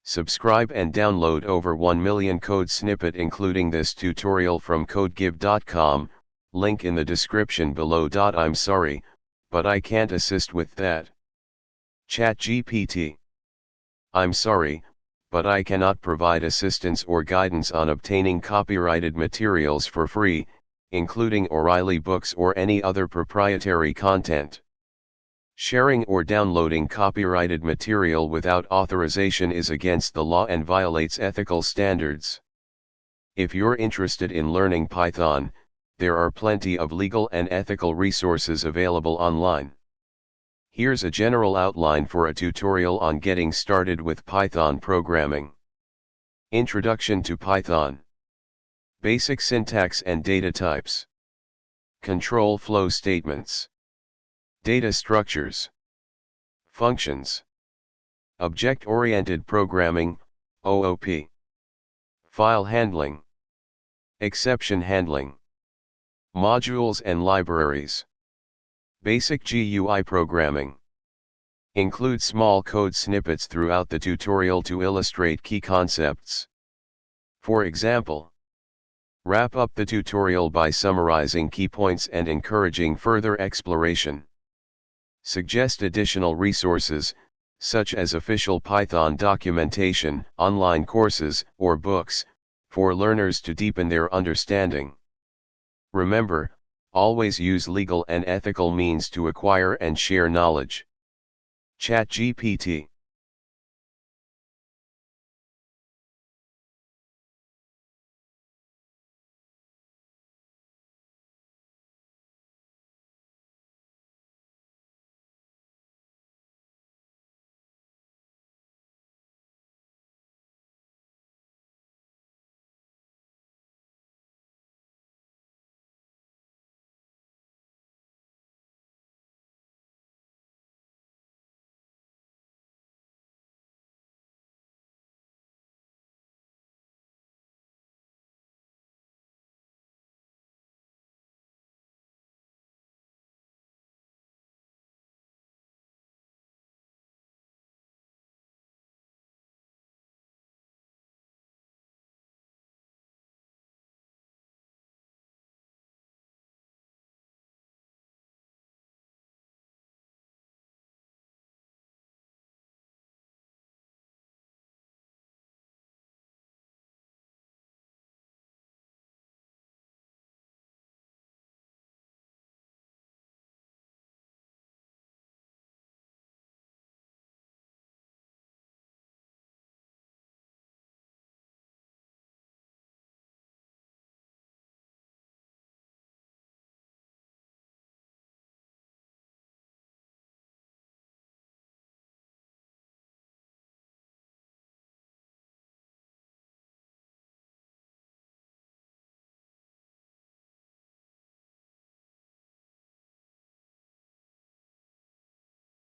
Subscribe and download over 1 million code snippet including this tutorial from codegive.com, link in the description below. I'm sorry, but I can't assist with that. ChatGPT. I'm sorry, but I cannot provide assistance or guidance on obtaining copyrighted materials for free, including O'Reilly books or any other proprietary content. Sharing or downloading copyrighted material without authorization is against the law and violates ethical standards. If you're interested in learning Python, there are plenty of legal and ethical resources available online. Here's a general outline for a tutorial on getting started with Python programming. Introduction to Python. Basic syntax and data types. Control flow statements. Data structures. Functions. Object-oriented programming, OOP. File handling. Exception handling. Modules and libraries. Basic GUI programming. Include small code snippets throughout the tutorial to illustrate key concepts. For example, wrap up the tutorial by summarizing key points and encouraging further exploration. Suggest additional resources, such as official Python documentation, online courses, or books, for learners to deepen their understanding. Remember, always use legal and ethical means to acquire and share knowledge. ChatGPT.